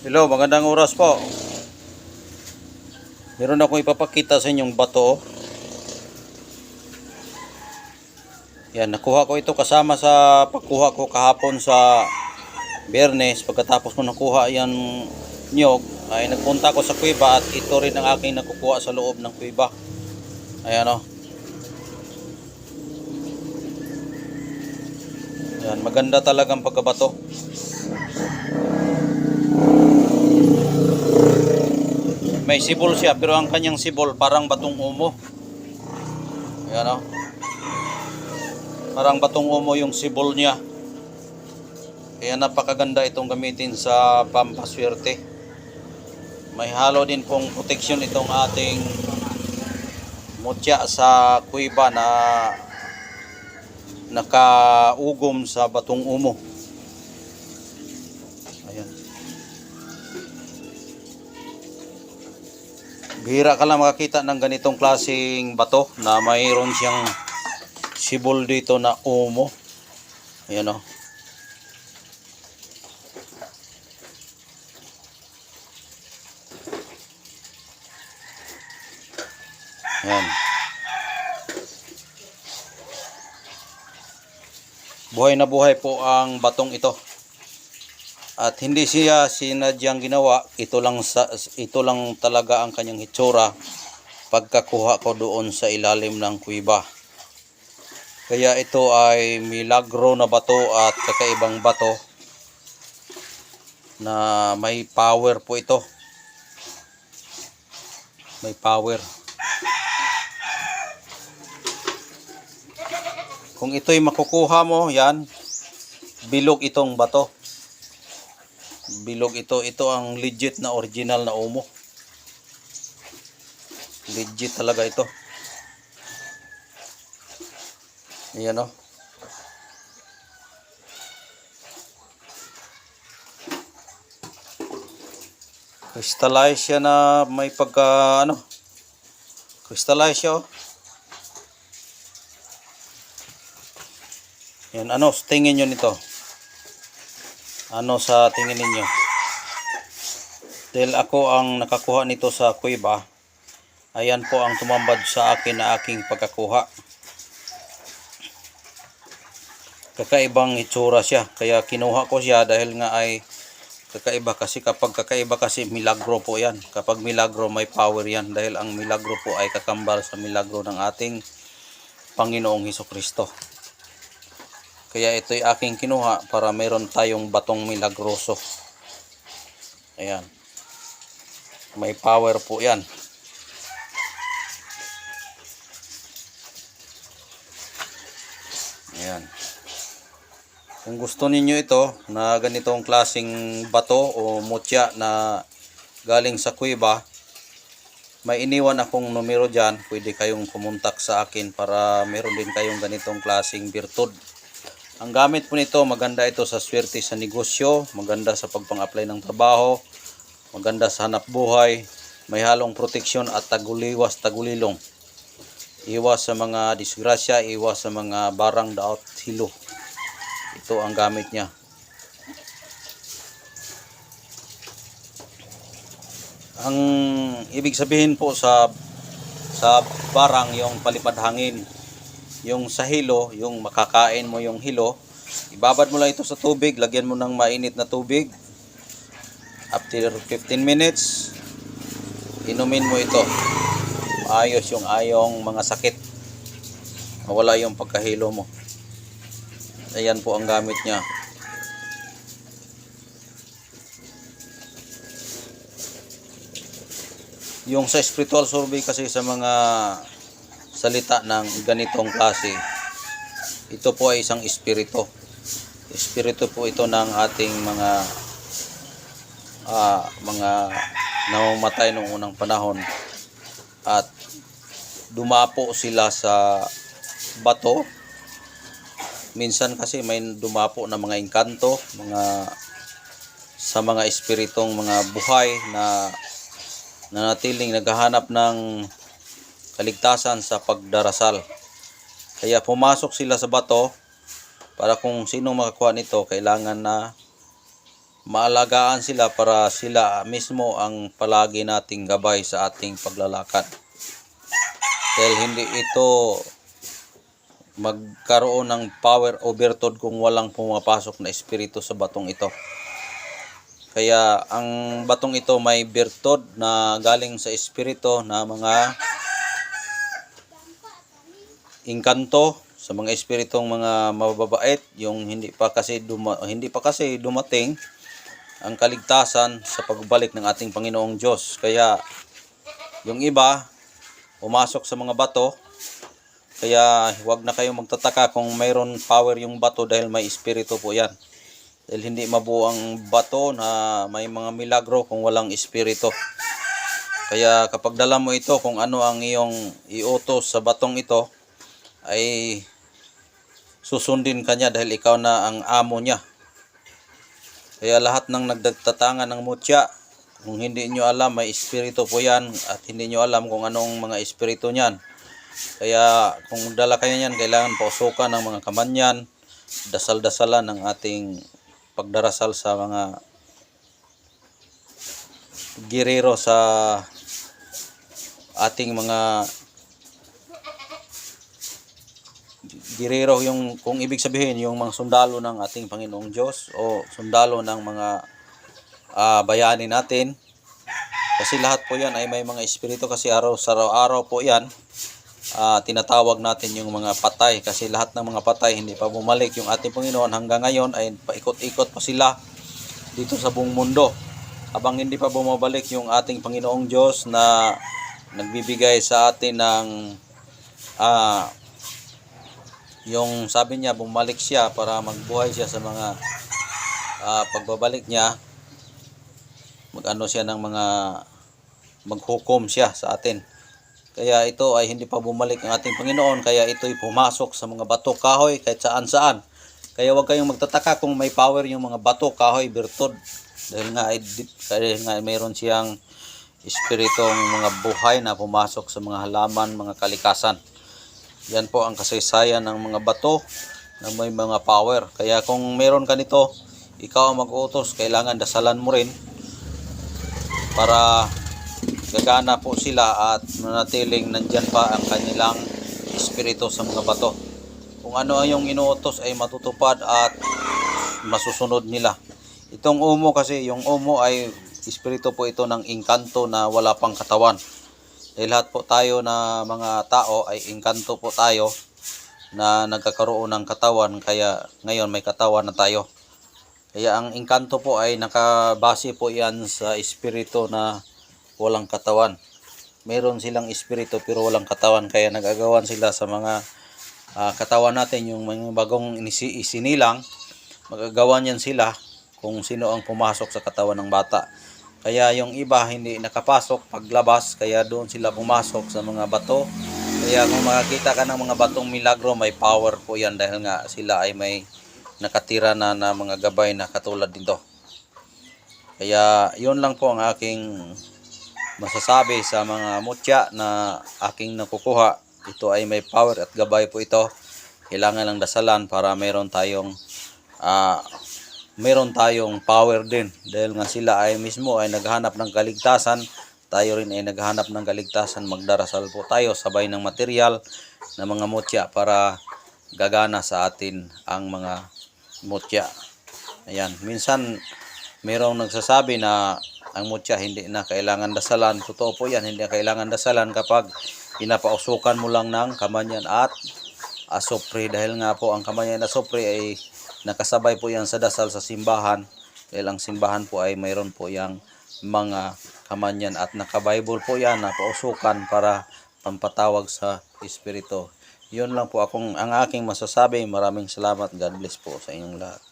Hello, magandang oras po. Meron akong ipapakita sa inyong bato. Yan, nakuha ko ito kasama sa pagkuha ko kahapon sa Biyernes. Pagkatapos ko nakuha yan nyog, ay nagpunta ko sa kuweba at ito rin ang aking nakukuha sa loob ng kuweba. Ayan o. Yan, maganda talagang pagkabato. May sibol siya pero ang kanyang sibol parang batong umo. Ayan o. Parang batong umo yung sibol niya. Kaya napakaganda itong gamitin sa pampaswerte. May halo din pong protection itong ating mutya sa kuweba na nakaugom sa batong umo. Ayan. Bihira ka lang makakita ng ganitong klaseng bato na mayroon siyang sibol dito na umo. Ayan o. Ayan. Buhay na buhay po ang batong ito. At hindi siya sinadyang ginawa, ito lang talaga ang kanyang hitsura pagkakuha ko doon sa ilalim ng kuweba. Kaya ito ay milagro na bato at kakaibang bato na may power po ito. May power. Kung ito'y makukuha mo, yan, bilog itong bato. Bilog ito. Ito ang legit na original na umo. Legit talaga ito. Ayan o. Crystallize siya na may pagka crystallize siya o. Yan, ano tingin nyo nito? Ano sa tingin ninyo? Dahil ako ang nakakuha nito sa kuweba, ayan po ang tumambad sa akin na aking pagkakuha. Kakaibang itsura siya, kaya kinuha ko siya dahil nga ay kakaiba. Kasi kapag kakaiba kasi milagro po yan. Kapag milagro may power yan, dahil ang milagro po ay kakambal sa milagro ng ating Panginoong Hesukristo. Kaya ito'y aking kinuha para meron tayong batong milagroso. Ayan. May power po yan. Ayan. Kung gusto ninyo ito na ganitong klaseng bato o mutya na galing sa kuweba, may iniwan akong numero dyan. Pwede kayong kumontak sa akin para meron din kayong ganitong klaseng birtud. Ang gamit po nito, maganda ito sa swerte sa negosyo, maganda sa pagpang-apply ng trabaho, maganda sa hanap buhay, may halong proteksyon at taguliwas, tagulilong. Iwas sa mga disgrasya, iwas sa mga barang daot hilo. Ito ang gamit niya. Ang ibig sabihin po sa barang, yung palipad hangin. Yung sa hilo, yung makakain mo yung hilo, ibabad mo lang ito sa tubig, lagyan mo ng mainit na tubig. After 15 minutes, inumin mo ito. Maayos yung ayong mga sakit. Mawala yung pagkahilo mo. Ayan po ang gamit niya. Yung sa spiritual survey kasi sa mga salita ng ganitong klase, ito po ay isang espiritu. Espiritu po ito ng ating mga namamatay noong unang panahon, at dumapo sila sa bato. Minsan kasi may dumapo na mga engkanto, sa mga espiritong mga buhay na nanatiling naghahanap ng kaligtasan sa pagdarasal. Kaya pumasok sila sa bato para kung sino makakuha nito, kailangan na maalagaan sila para sila mismo ang palagi nating gabay sa ating paglalakad. Dahil hindi ito magkaroon ng power o virtud kung walang pumapasok na espiritu sa batong ito. Kaya ang batong ito may virtud na galing sa espiritu na mga inkanto, sa mga espiritong mga mababait, yung hindi pa kasi dumating ang kaligtasan sa pagbalik ng ating Panginoong Diyos. Kaya yung iba pumasok sa mga bato, kaya huwag na kayong magtataka kung mayroon power yung bato dahil may espiritu po yan. Dahil hindi mabuo ang bato na may mga milagro kung walang espiritu. Kaya kapag dala mo ito, kung ano ang iyong iutos sa batong ito, ay susundin ka niya dahil ikaw na ang amo niya. Kaya lahat ng nagtatangan ng mutya, kung hindi nyo alam, may espiritu po yan at hindi nyo alam kung anong mga espiritu niyan. Kaya kung dala kayo niyan, kailangan pausukan ng mga kamanyan, dasal-dasalan ng ating pagdarasal sa mga girero sa ating mga girero, yung kung ibig sabihin yung mga sundalo ng ating Panginoong Diyos o sundalo ng mga bayani natin, kasi lahat po yan ay may mga espiritu, kasi araw-araw po yan tinatawag natin yung mga patay, kasi lahat ng mga patay hindi pa bumalik yung ating Panginoon. Hanggang ngayon ay paikot-ikot pa sila dito sa buong mundo habang hindi pa bumabalik yung ating Panginoong Diyos na nagbibigay sa atin ng yung sabi niya, bumalik siya para magbuhay siya sa mga pagbabalik niya, magano siya ng mga maghukom siya sa atin. Kaya ito ay hindi pa bumalik ang ating Panginoon, kaya ito'y pumasok sa mga bato, kahoy, kahit saan-saan. Kaya huwag kayong magtataka kung may power yung mga bato, kahoy, birtud, dahil nga mayroon siyang espiritong mga buhay na pumasok sa mga halaman, mga kalikasan. Yan po ang kasaysayan ng mga bato na may mga power. Kaya kung meron ka nito, ikaw ang mag-utos, kailangan dasalan mo rin para gagana po sila at manatiling nandyan pa ang kanilang espiritu sa mga bato. Kung ano ang yung inuutos ay matutupad at masusunod nila. Itong umo, kasi yung umo ay espiritu po ito ng inkanto na wala pang katawan. Dahil lahat po tayo na mga tao ay engkanto po tayo na nagkakaroon ng katawan, kaya ngayon may katawan na tayo. Kaya ang engkanto po ay nakabase po yan sa espiritu na walang katawan. Meron silang espiritu pero walang katawan, kaya nagagawan sila sa mga katawan natin, yung mga bagong isinilang, magagawan yan sila kung sino ang pumasok sa katawan ng bata. Kaya yung iba hindi nakapasok paglabas, kaya doon sila pumasok sa mga bato. Kaya kung makakita ka ng mga batong milagro, may power po yan dahil nga sila ay may nakatira na mga gabay na katulad dito. Kaya yun lang po ang aking masasabi sa mga mutya na aking nakukuha. Ito ay may power at gabay po ito. Kailangan lang dasalan para meron tayong power din, dahil nga sila ay mismo ay naghahanap ng kaligtasan, tayo rin ay naghahanap ng kaligtasan. Magdarasal po tayo sabay ng material na mga mutya para gagana sa atin ang mga mutya. Ayan, minsan mayroong nagsasabi na ang mutya hindi na kailangan dasalan. Totoo po yan, hindi na kailangan dasalan kapag pinapausukan mo lang ng kamanyan at asopre, dahil nga po ang kamanyan at asopre ay nakasabay po yan sa dasal sa simbahan, dahil ang simbahan po ay mayroon po yang mga kamanyan at naka-Bible po yan na pausukan para pampatawag sa espiritu. Yun lang po ang aking masasabi. Maraming salamat. God bless po sa inyong lahat.